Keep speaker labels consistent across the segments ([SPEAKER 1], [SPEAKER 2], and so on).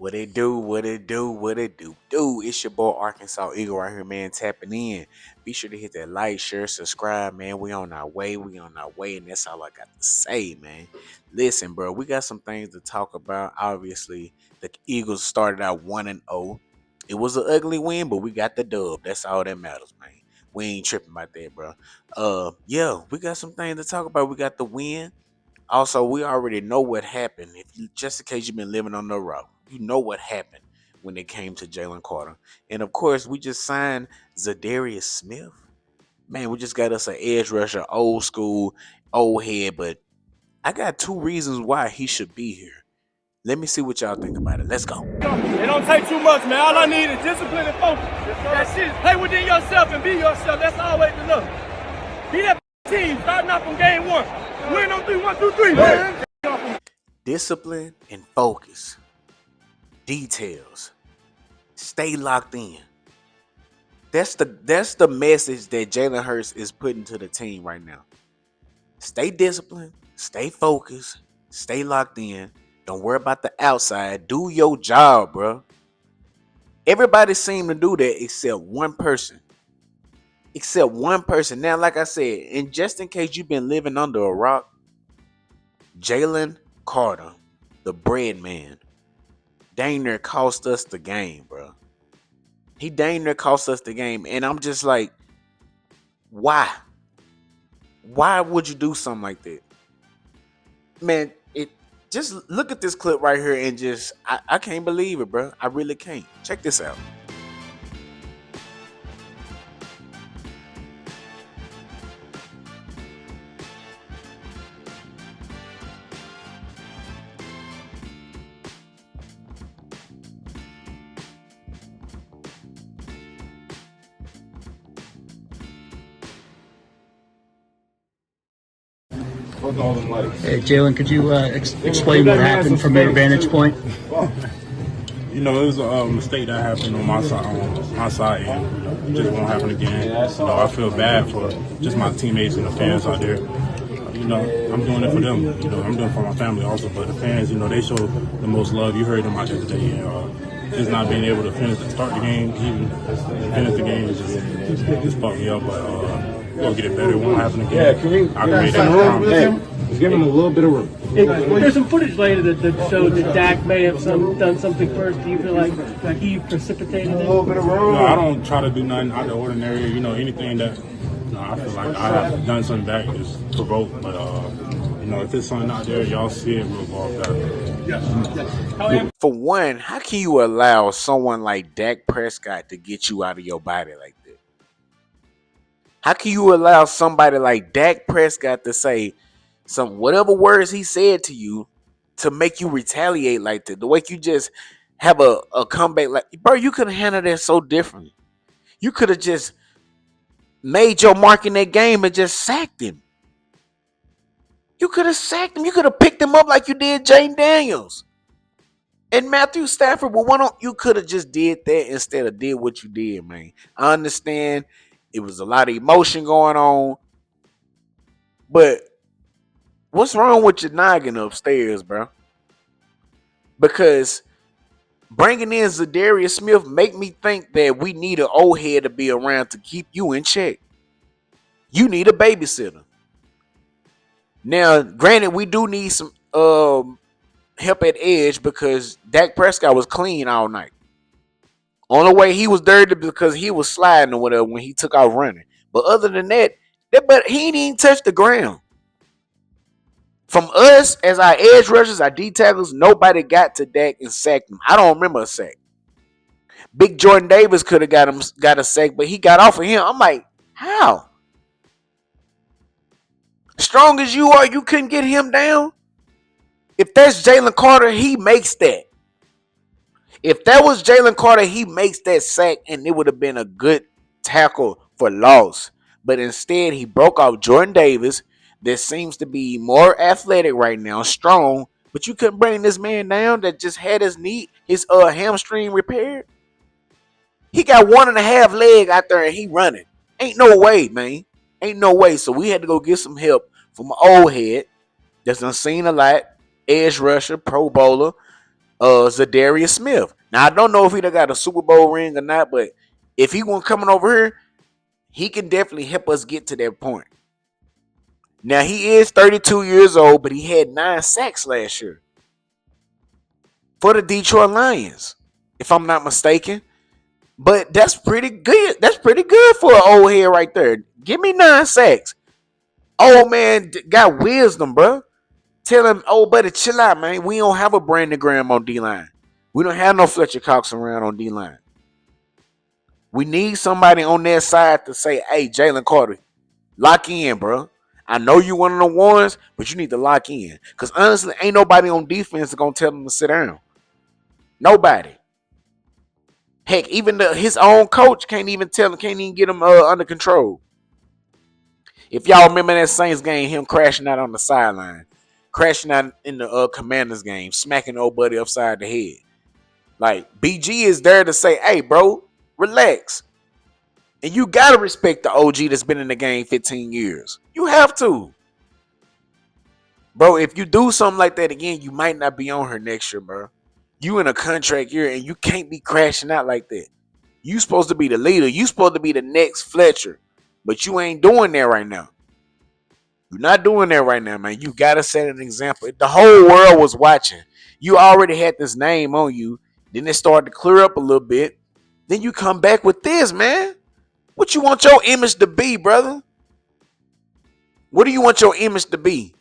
[SPEAKER 1] What it do, what it do, what it do. It's your boy Arkansas Eagle right here, man, tapping in. Be sure to hit that like, share, subscribe, man. We on our way, and that's all I got to say, man. Listen, bro, we got some things to talk about. Obviously, the Eagles started out 1-0. It was an ugly win, but we got the dub. That's all that matters, man. We ain't tripping about that, bro. Yeah, we got some things to talk about. We got the win. Also, we already know what happened. If you just in case you've been living on the road, you know what happened when it came to Jalen Carter. And of course, we just signed Zadarius Smith. Man, we just got us an edge rusher, old school, old head. But I got two reasons why he should be here. Let me see what y'all think about it. Let's go.
[SPEAKER 2] It don't take too much, man. All I need is discipline and focus. That's it. Play within yourself and be yourself. That's always enough. Be that team starting off from game one. Win on 3, 1, 2, 3, man.
[SPEAKER 1] Discipline and focus. Details. Stay locked in. That's the message that Jalen Hurts is putting to the team right now. Stay disciplined, stay focused, stay locked in. Don't worry about the outside. Do your job, bro. Everybody seemed to do that except one person. Except one person. Now, like I said, and just in case you've been living under a rock, Jalen Carter, the bread man, dang near cost us the game, bro. He dang near cost us the game. And I'm just like, why? Why would you do something like that? Man, just look at this clip right here and just, I can't believe it, bro. I really can't. Check this out.
[SPEAKER 3] Hey, Jalen, could you explain what happened from your vantage point?
[SPEAKER 4] You know, it was a mistake that happened on my side, and it just won't happen again. You know, I feel bad for just my teammates and the fans out there. You know, I'm doing it for them. You know, I'm doing it for my family also, but the fans, you know, they show the most love. You heard them out there today, and just not being able to start the game, even finish the game, just fucked me up. But we'll get it better. It won't happen again.
[SPEAKER 5] Yeah, can we?
[SPEAKER 4] I can make that promise.
[SPEAKER 5] Let's give him a little bit of room.
[SPEAKER 6] There's some footage later that showed that Dak may have done something first. Do you feel like he precipitated
[SPEAKER 5] A
[SPEAKER 6] it?
[SPEAKER 5] little bit of room.
[SPEAKER 4] No, I don't try to do nothing out of the ordinary. You know, anything that I feel like I have done something back is provoked. But you know, if there's something out there, y'all see it, we'll go off that.
[SPEAKER 1] For one, how can you allow someone like Dak Prescott to get you out of your body like that? How can you allow somebody like Dak Prescott to say whatever words he said to you to make you retaliate like that? The way you just have a comeback, like, bro, you could have handled that so differently. You could have just made your mark in that game and just sacked him. You could have sacked him. You could have picked him up like you did Jane Daniels and Matthew Stafford. But you could have just did that instead of did what you did, man. I understand it was a lot of emotion going on, but what's wrong with your noggin upstairs, bro? Because bringing in Zadarius Smith make me think that we need an old head to be around to keep you in check. You need a babysitter. Now, granted, we do need some help at edge because Dak Prescott was clean all night. Only way he was dirty because he was sliding or whatever when he took off running. But other than that, but he didn't even touch the ground. From us, as our edge rushers, our D tackles, nobody got to Dak and sacked him. I don't remember a sack. Big Jordan Davis could have got a sack, but he got off of him. I'm like, how? Strong as you are, you couldn't get him down? If that's Jalen Carter, he makes that. If that was Jalen Carter, he makes that sack, and it would have been a good tackle for loss. But instead, he broke off Jordan Davis. That seems to be more athletic right now, strong. But you couldn't bring this man down that just had his hamstring repaired. He got 1.5 leg out there and he running. Ain't no way, man. Ain't no way. So we had to go get some help from an old head that's done seen a lot, edge rusher, pro bowler, Zadarius Smith. Now I don't know if he done got a Super Bowl ring or not, but if he wasn't coming over here, he can definitely help us get to that point. Now he is 32 years old, but he had 9 sacks last year for the Detroit Lions, if I'm not mistaken. But that's pretty good. That's pretty good for an old head right there. Give me 9 sacks. Old man got wisdom, bro. Tell him, oh, buddy, chill out, man. We don't have a Brandon Graham on D-line. We don't have no Fletcher Cox around on D-line. We need somebody on that side to say, hey, Jalen Carter, lock in, bro. I know you one of the ones, but you need to lock in. Because honestly, ain't nobody on defense going to tell him to sit down. Nobody. Heck, even his own coach can't even tell him, can't even get him under control. If y'all remember that Saints game, him crashing out on the sideline, crashing out in the Commanders game, smacking old buddy upside the head. Like, BG is there to say, hey, bro, relax. And you got to respect the OG that's been in the game 15 years. You have to. Bro, if you do something like that again, you might not be on her next year, bro. You in a contract year and you can't be crashing out like that. You supposed to be the leader. You supposed to be the next Fletcher. But you ain't doing that right now. You're not doing that right now, man. You got to set an example. The whole world was watching. You already had this name on you. Then it started to clear up a little bit. Then you come back with this, man. What you want your image to be, brother? What do you want your image to be?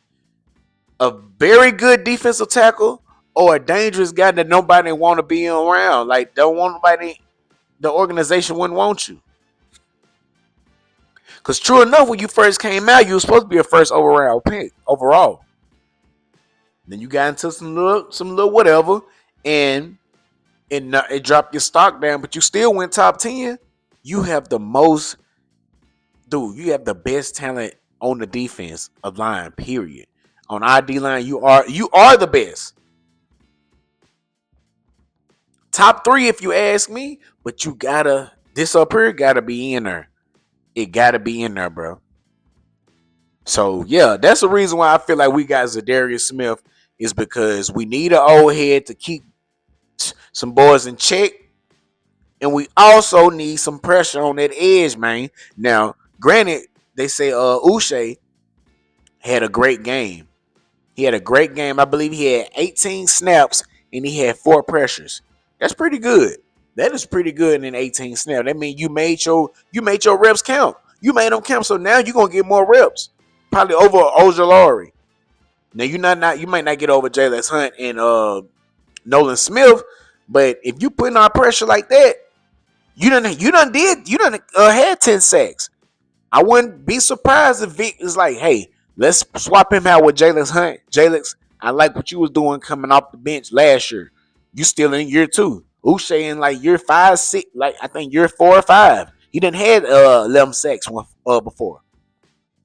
[SPEAKER 1] A very good defensive tackle or a dangerous guy that nobody want to be around? Like, don't want nobody, the organization wouldn't want you. Because true enough, when you first came out, you were supposed to be a first overall pick overall. Then you got into some little whatever, and it dropped your stock down, but you still went top 10. You have the most, dude. You have the best talent on the defense of line. Period. On our D line, you are the best. Top 3, if you ask me. But you gotta, this up here gotta be in there. It gotta be in there, bro. So yeah, that's the reason why I feel like we got Zadarius Smith, is because we need an old head to keep some boys in check, and we also need some pressure on that edge, man. Now, granted, they say Uche had a great game. He had a great game. I believe he had 18 snaps and he had 4 pressures. That's pretty good. That is pretty good in 18 snaps. That means you made your reps count. You made them count. So now you're gonna get more reps. Probably over Ojolari. Now you might not get over Jalen Hunt and Nolan Smith, but if you putting on pressure like that, you done had 10 sacks. I wouldn't be surprised if Vic is like, hey, let's swap him out with Jalen Hunt. Jalen, I like what you was doing coming off the bench last year. You still in year 2. Uche in like year 5, 6, like I think year 4 or 5. He done had 11 sacks before.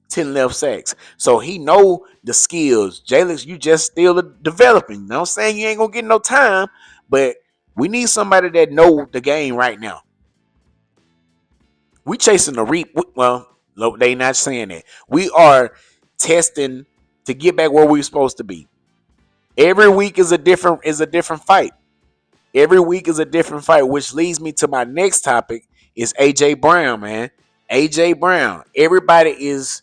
[SPEAKER 1] 10 left sacks. So he know the skills. Jalen, you just still developing. You know what I'm saying? You ain't gonna get no time, but we need somebody that know the game right now. We chasing the reap. Well, they not saying that. We are testing to get back where we're supposed to be. Every week is a different fight. Every week is a different fight, which leads me to my next topic is AJ Brown, man. AJ Brown. Everybody is,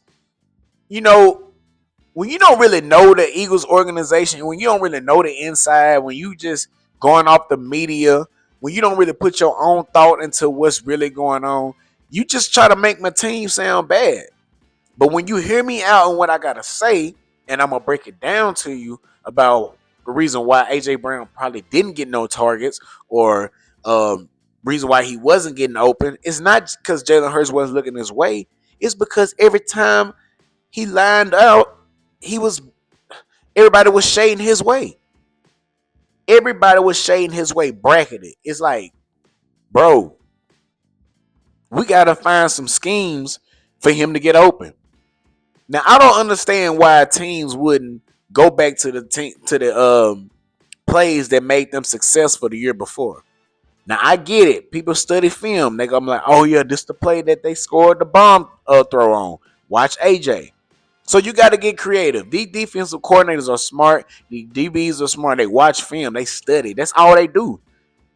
[SPEAKER 1] when you don't really know the Eagles organization, when you don't really know the inside, when you just going off the media, when you don't really put your own thought into what's really going on, you just try to make my team sound bad. But when you hear me out on what I got to say, and I'm going to break it down to you about the reason why AJ Brown probably didn't get no targets, or reason why he wasn't getting open, it's not because Jalen Hurts wasn't looking his way. It's because every time he lined out, everybody was shading his way. Everybody was shading his way, bracketed. It's like, bro, we got to find some schemes for him to get open. Now, I don't understand why teams wouldn't go back to the plays that made them successful the year before. Now, I get it. People study film. They go like, oh, yeah, this the play that they scored the bomb throw on. Watch AJ. So you got to get creative. These defensive coordinators are smart. The DBs are smart. They watch film. They study. That's all they do.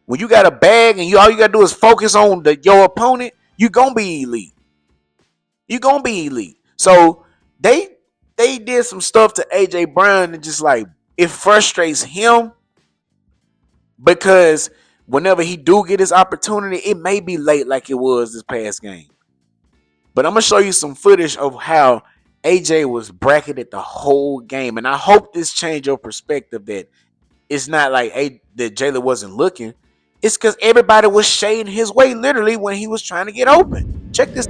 [SPEAKER 1] When you got a bag and all you got to do is focus on your opponent, you're going to be elite. You're going to be elite. So they did some stuff to A.J. Brown and just like it frustrates him because whenever he do get his opportunity, it may be late like it was this past game. But I'm going to show you some footage of how AJ was bracketed the whole game. And I hope this changed your perspective that it's not like that Jalen wasn't looking. It's because everybody was shading his way literally when he was trying to get open. Check this.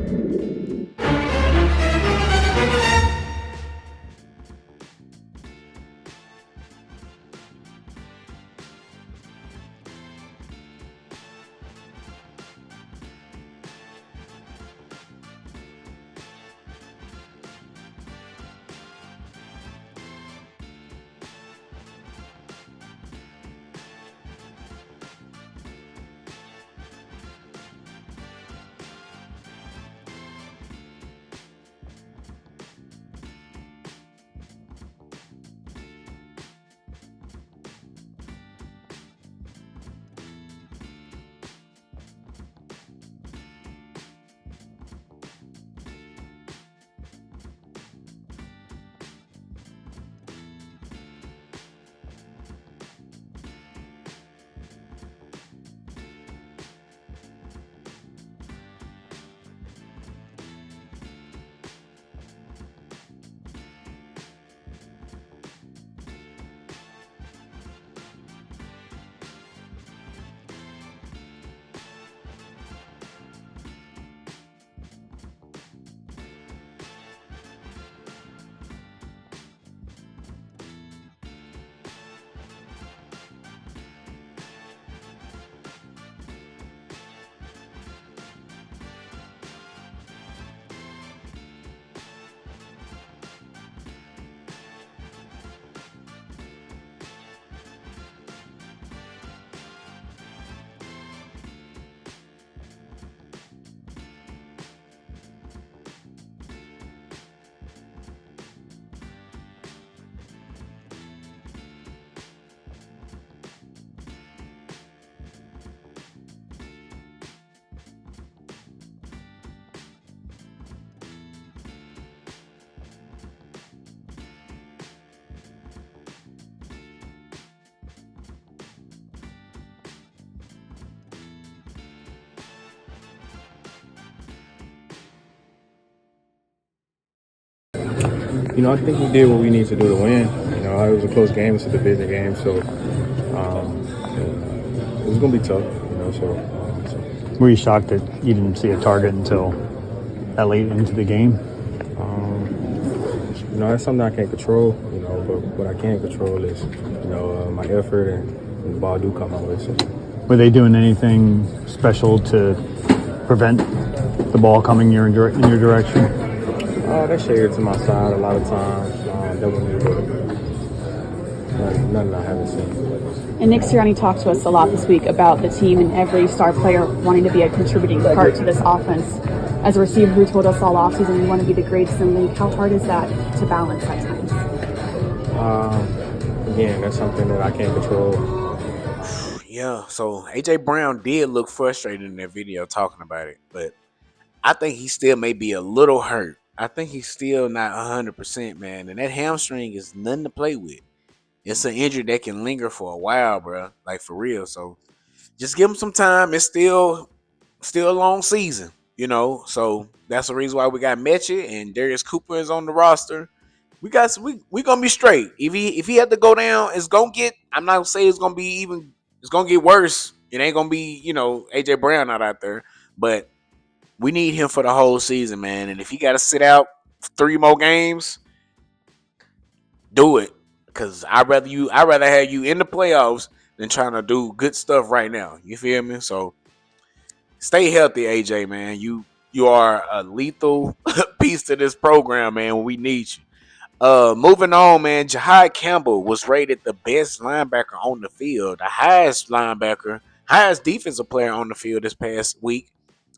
[SPEAKER 4] I think we did what we need to do to win. It was a close game. It's a division game, so it was going to be tough.
[SPEAKER 3] Were you shocked that you didn't see a target until that late into the game?
[SPEAKER 4] That's something I can't control. But what I can control is, my effort and the ball do come my way. So.
[SPEAKER 3] Were they doing anything special to prevent the ball coming in your direction?
[SPEAKER 4] They shared to my side a lot of times. That wasn't nothing I haven't seen.
[SPEAKER 5] And Nick Sirianni talked to us a lot this week about the team and every star player wanting to be a contributing part to this offense. As a receiver who told us all offseason you want to be the greatest in the league, how hard is that to balance at times?
[SPEAKER 4] Again, that's something that I can't control.
[SPEAKER 1] Yeah, so A.J. Brown did look frustrated in that video talking about it, but I think he still may be a little hurt. I think he's still not 100%, man. And that hamstring is nothing to play with. It's an injury that can linger for a while, bro. Like, for real. So, just give him some time. It's still a long season, So, that's the reason why we got Mechie and Darius Cooper is on the roster. We going to be straight. If he had to go down, it's going to get, I'm not going to say it's going to get worse. It ain't going to be, A.J. Brown out there. But we need him for the whole season, man. And if he got to sit out 3 more games, do it. Because I'd rather have you in the playoffs than trying to do good stuff right now. You feel me? So stay healthy, AJ, man. You are a lethal piece to this program, man. We need you. Moving on, man. Jahad Campbell was rated the best linebacker on the field, the highest defensive player on the field this past week.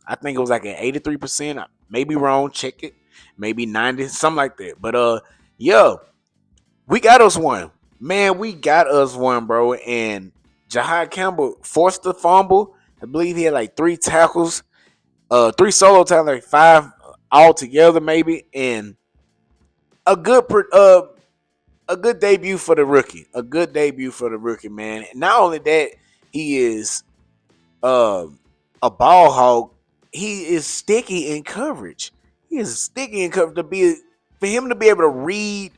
[SPEAKER 1] I think it was like an 83%. I may be wrong. Check it. maybe 90, something like that. But yeah, we got us one. Man, we got us one, bro. And Jahad Campbell forced the fumble. I believe he had like 3 tackles, 3 solo tackles, like 5 altogether, maybe, and a good a good debut for the rookie. A good debut for the rookie, man. And not only that, he is uh, a ball hog. He is sticky in coverage. He is sticky in coverage for him to be able to read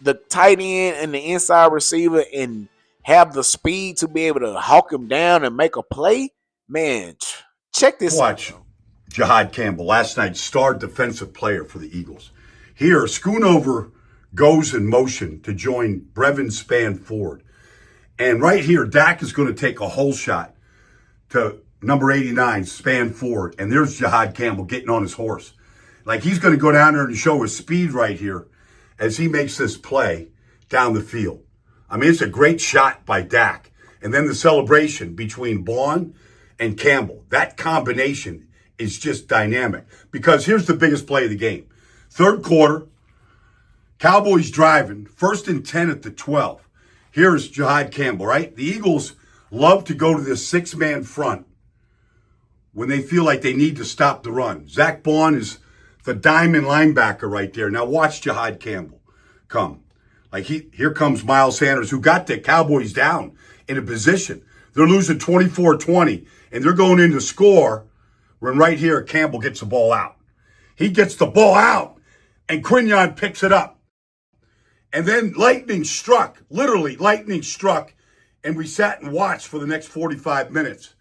[SPEAKER 1] the tight end and the inside receiver and have the speed to be able to hawk him down and make a play. Man, check this
[SPEAKER 7] Watch
[SPEAKER 1] out.
[SPEAKER 7] Jahad Campbell, last night's star defensive player for the Eagles. Here, Schoonover goes in motion to join Brevin Spann-Ford. And right here, Dak is going to take a hole shot to number 89, Spann-Ford. And there's Jahad Campbell getting on his horse. Like he's going to go down there and show his speed right here as he makes this play down the field. I mean, it's a great shot by Dak. And then the celebration between Bond and Campbell. That combination is just dynamic. Because here's the biggest play of the game. Third quarter, Cowboys driving, 1st and 10 at the 12. Here's Jahad Campbell, right? The Eagles love to go to this 6-man front when they feel like they need to stop the run. Zach Bond is the diamond linebacker right there. Now watch Jahad Campbell come. Like here comes Miles Sanders, who got the Cowboys down in a position. They're losing 24-20, and they're going in to score when right here Campbell gets the ball out. He gets the ball out, and Quinion picks it up. And then lightning struck, literally lightning struck, and we sat and watched for the next 45 minutes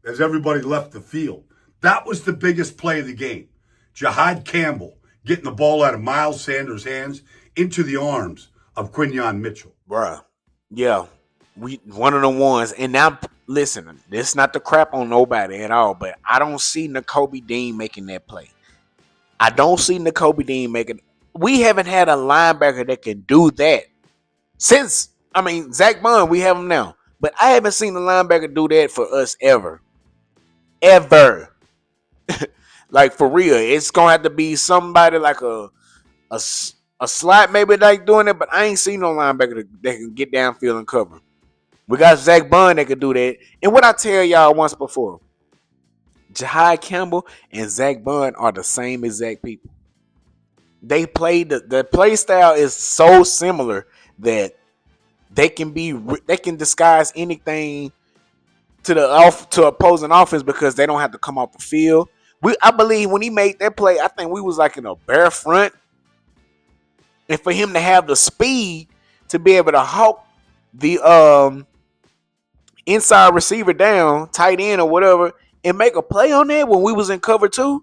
[SPEAKER 7] as everybody left the field. That was the biggest play of the game. Jahad Campbell getting the ball out of Miles Sanders' hands into the arms of Quinion Mitchell.
[SPEAKER 1] Bruh. Yeah. We one of the ones. And now listen, this is not to crap on nobody at all, but I don't see Nakobe Dean making that play. I don't see Nakobe Dean making. We haven't had a linebacker that can do that since. I mean, Zach Bond, we have him now, but I haven't seen a linebacker do that for us ever. Like for real, it's gonna have to be somebody like a slot maybe like doing it, but I ain't seen no linebacker that can get downfield and cover. We got Zach Bond that can do that. And what I tell y'all once before, Jahad Campbell and Zach Bond are the same exact people. They play the play style is so similar that they can disguise anything to opposing offense because they don't have to come off the field. I believe when he made that play, I think we was like in a bare front, and for him to have the speed to be able to hawk the inside receiver down, tight end or whatever, and make a play on that when we was in cover 2.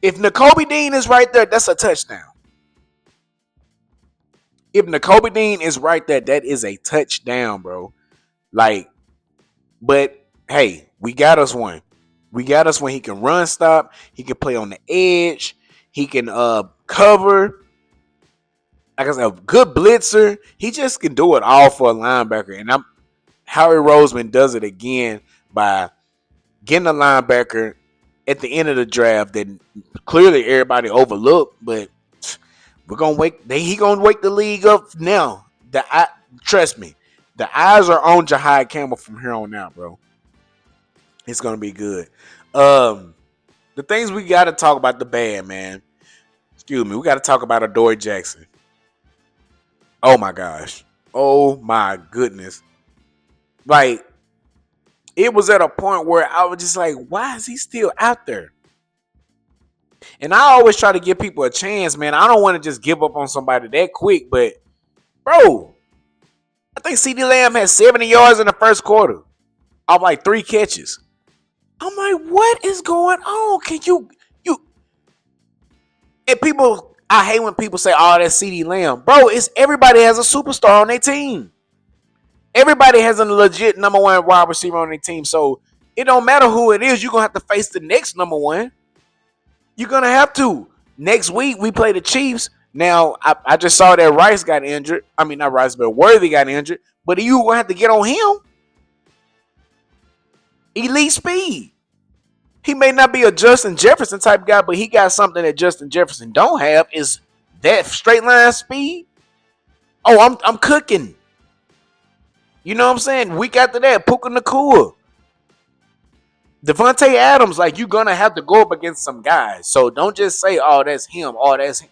[SPEAKER 1] If Nakobe Dean is right there, that's a touchdown. If Nakobe Dean is right there, that is a touchdown, bro. Like, but hey, we got us one. We got us when he can run stop. He can play on the edge. He can cover. Like I said, a good blitzer. He just can do it all for a linebacker. And Howie Roseman does it again by getting a linebacker at the end of the draft that clearly everybody overlooked. But we're gonna wake. He gonna wake the league up now. Trust me, the eyes are on Jahad Campbell from here on out, bro. It's gonna be good. The things we gotta talk about the bad, man. Excuse me, we gotta talk about Adoree Jackson. Oh my gosh. Oh my goodness. Like, it was at a point where I was just like, why is he still out there? And I always try to give people a chance, man. I don't want to just give up on somebody that quick, but bro, I think CeeDee Lamb had 70 yards in the first quarter off like 3 catches. I'm like, what is going on? Can you and people, I hate when people say, oh, that's CeeDee Lamb. Bro, it's everybody has a superstar on their team. Everybody has a legit number 1 wide receiver on their team. So it don't matter who it is, you're gonna have to face the next number 1. You're gonna have to. Next week we play the Chiefs. Now I just saw that Rice got injured. I mean, not Rice, but Worthy got injured. But you gonna have to get on him. Elite speed. He may not be a Justin Jefferson type guy, but he got something that Justin Jefferson don't have is that straight line speed. Oh, I'm cooking. You know what I'm saying? Week after that, Puka Nacua. Devontae Adams, like, you're going to have to go up against some guys. So don't just say, oh, that's him. Oh, that's him.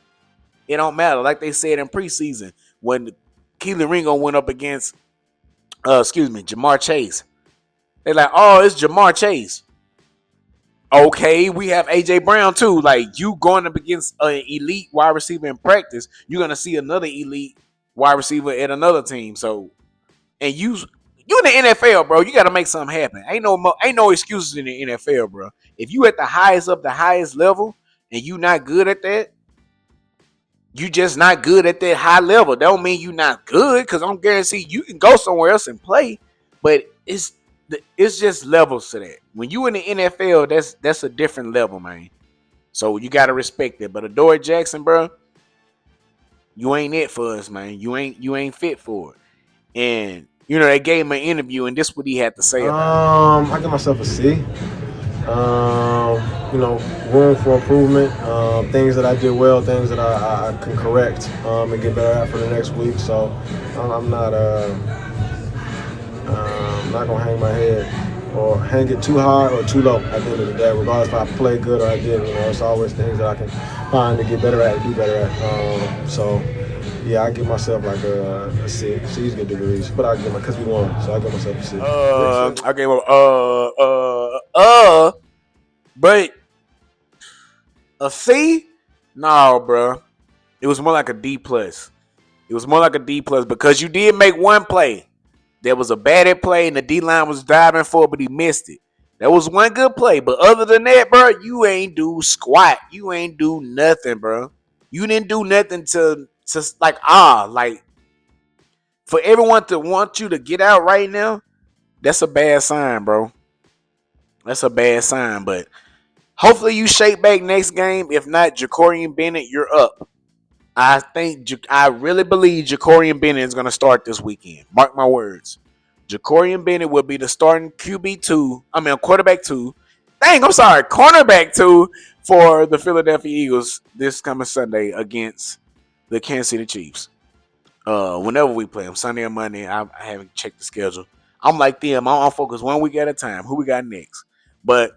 [SPEAKER 1] It don't matter. Like they said in preseason when Keely Ringo went up against, Jamar Chase. They're like, oh, it's Jamar Chase. Okay, we have A.J. Brown too. Like, you going up against an elite wide receiver in practice, you're going to see another elite wide receiver at another team. So, and you in the NFL, bro, you got to make something happen. Ain't no excuses in the NFL, bro. If you at the highest level and you not good at that, you just not good at that high level. That don't mean you not good, because I'm guarantee you can go somewhere else and play, but it's just levels to that. When you in the NFL, that's a different level, man. So you got to respect it. But Adoree Jackson, bro, you ain't it for us, man. You ain't fit for it. And they gave him an interview, and this is what he had to say about it.
[SPEAKER 8] I give myself a C. Room for improvement. Things that I did well, things that I can correct and get better at for the next week. So I'm not gonna hang my head or hang it too high or too low at the end of the day, regardless if I play good or I didn't. It's always things that I can find to get better at and do better at. Yeah, I give myself like a C. C's good degrees, but I give because we won, so I give myself a C.
[SPEAKER 1] I gave him but a C? No, bro. It was more like a D plus. It was more like a D plus because you did make one play. There was a bad play and the D line was diving for it, but he missed it. That was one good play, but other than that, bro, you ain't do squat. You ain't do nothing, bro. You didn't do nothing to for everyone to want you to get out right now. That's a bad sign, bro. That's a bad sign, but hopefully you shake back next game. If not, Jacorian Bennett, you're up. I really believe Jacorian Bennett is going to start this weekend. Mark my words. Jacorian Bennett will be the starting quarterback 2. Cornerback 2 for the Philadelphia Eagles this coming Sunday against the Kansas City Chiefs. Whenever we play them, Sunday or Monday, I haven't checked the schedule. I'm like them. I'm focused 1 week at a time. Who we got next? But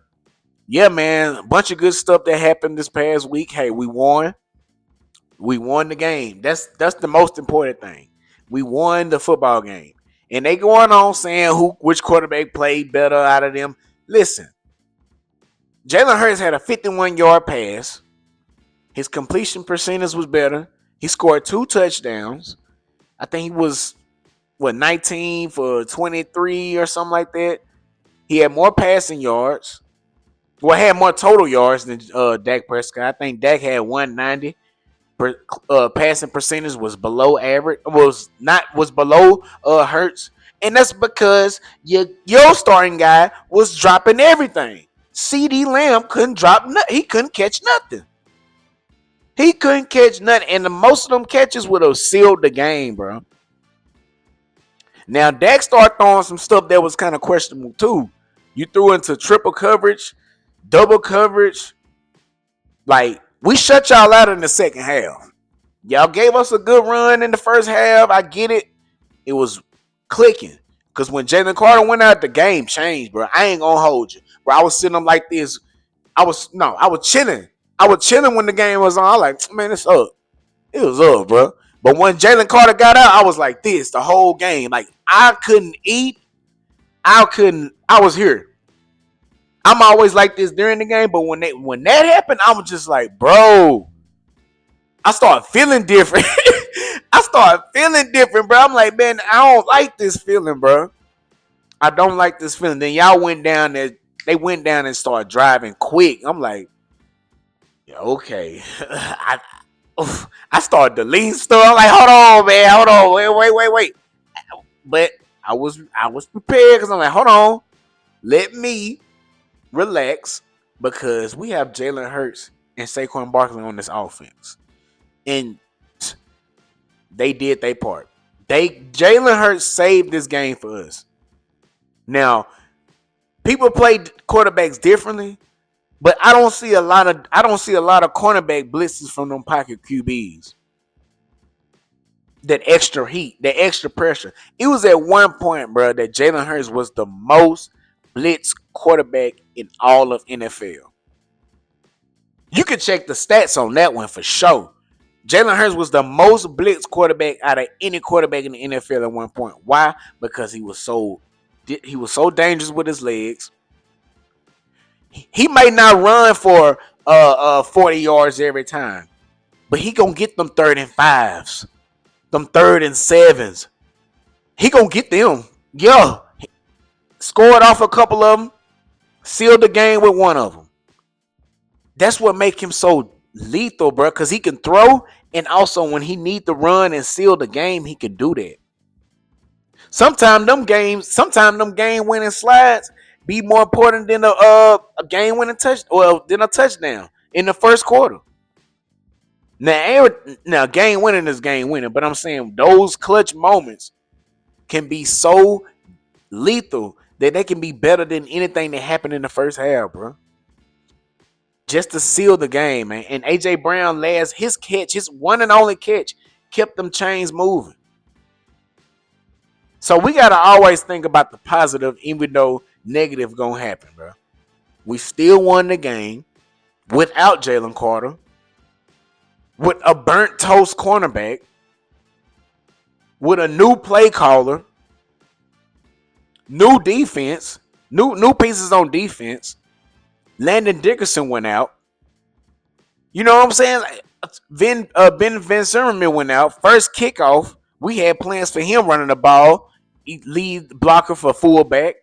[SPEAKER 1] yeah, man, a bunch of good stuff that happened this past week. Hey, we won. We won the game. That's the most important thing. We won the football game. And they going on saying which quarterback played better out of them. Listen, Jalen Hurts had a 51-yard pass. His completion percentage was better. He scored 2 touchdowns. I think he was 19 for 23 or something like that. He had more passing yards. Well, had more total yards than Dak Prescott. I think Dak had 190. Passing percentage was below average. Was below Hurts, and that's because your starting guy was dropping everything. CeeDee Lamb couldn't drop. He couldn't catch nothing. He couldn't catch nothing, and most of them catches would have sealed the game, bro. Now Dak started throwing some stuff that was kind of questionable too. You threw into triple coverage, double coverage, like. We shut y'all out in the second half. Y'all gave us a good run in the first half. I get it. It was clicking. Because when Jalen Carter went out, the game changed, bro. I ain't going to hold you. Bro, I was sitting up like this. I was chilling. I was chilling when the game was on. I was like, man, it's up. It was up, bro. But when Jalen Carter got out, I was like this the whole game. Like, I couldn't eat. I was here. I'm always like this during the game, but when that happened, I was just like, bro. I started feeling different. Bro. I'm like, man, I don't like this feeling, bro. I don't like this feeling. Then y'all went down there. They went down and started driving quick. I'm like, yeah, okay. I started deleting stuff. I'm like, hold on, man. Hold on. Wait. But I was prepared because I'm like, hold on. Let me relax, because we have Jalen Hurts and Saquon Barkley on this offense, and they did their part. Jalen Hurts saved this game for us. Now, people play quarterbacks differently, But I don't see a lot of cornerback blitzes from them pocket QBs. That extra heat, that extra pressure. It was at one point, bro, that Jalen Hurts was the most blitz quarterback in all of NFL. You can check the stats on that one for sure. Jalen Hurts was the most blitz quarterback out of any quarterback in the NFL at one point. Why? Because he was so dangerous with his legs. He may not run for 40 yards every time, but he gonna get them 3rd and 5s, them 3rd and 7s. He gonna get them. Yeah, scored off a couple of them, sealed the game with one of them. That's what make him so lethal, bro, because he can throw, and also when he need to run and seal the game, he can do that. Sometimes them game winning slides be more important than a game winning than a touchdown in the first quarter. Now game winning is game winning, but I'm saying those clutch moments can be so lethal that they can be better than anything that happened in the first half, bro. Just to seal the game, man. And AJ Brown his one and only catch, kept them chains moving. So we gotta always think about the positive, even though negative gonna happen, bro. We still won the game without Jalen Carter, with a burnt toast cornerback, with a new play caller, new defense, new pieces on defense. Landon Dickerson went out. You know what I'm saying? Ben Zimmerman went out. First kickoff, we had plans for him running the ball, lead blocker for fullback.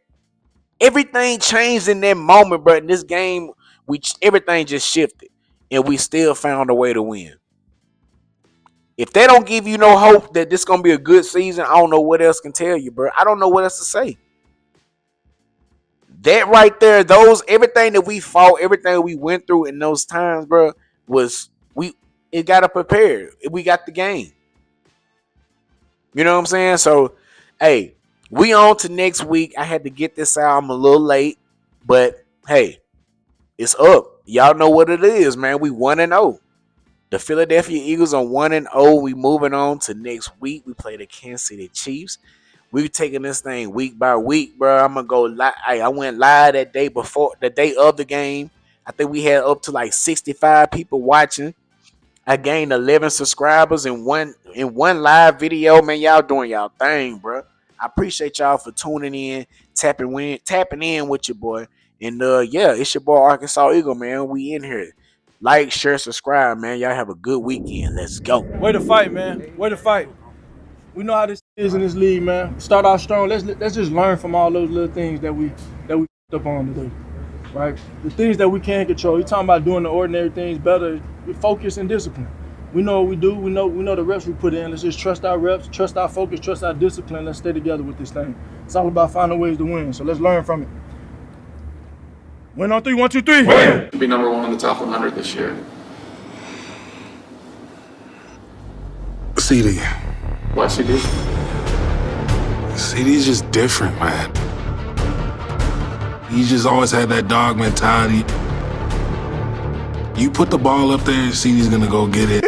[SPEAKER 1] Everything changed in that moment, bro. In this game, everything just shifted, and we still found a way to win. If they don't give you no hope that this is gonna be a good season, I don't know what else can tell you, bro. I don't know what else to say. That right there, everything that we fought, everything we went through in those times, bro, it got us prepared. We got the game. You know what I'm saying? So, hey, we on to next week. I had to get this out. I'm a little late, but hey, it's up. Y'all know what it is, man. We 1-0. The Philadelphia Eagles are 1-0. We moving on to next week. We play the Kansas City Chiefs. We taking this thing week by week, bro. I'm gonna go live. I went live that day before the day of the game. I think we had up to like 65 people watching. I gained 11 subscribers in one live video. Man, y'all doing y'all thing, bro. I appreciate y'all for tuning in, tapping in with your boy. And yeah, it's your boy Arkansas Eagle, man. We in here. Like, share, subscribe, man. Y'all have a good weekend. Let's go.
[SPEAKER 2] Way to fight, man. Way to fight. We know how this is in this league, man. Start out strong. Let's just learn from all those little things that we up on today, right? The things that we can control. You're talking about doing the ordinary things better. We focus and discipline. We know what we do. We know the reps we put in. Let's just trust our reps, trust our focus, trust our discipline. Let's stay together with this thing. It's all about finding ways to win. So let's learn from it. Win on 3. 1, 2, 3. Win.
[SPEAKER 9] To be number 1 in the top 100 this year.
[SPEAKER 10] CD.
[SPEAKER 9] Why CD?
[SPEAKER 10] CD's just different, man. He just always had that dog mentality. You put the ball up there, CD's gonna go get it.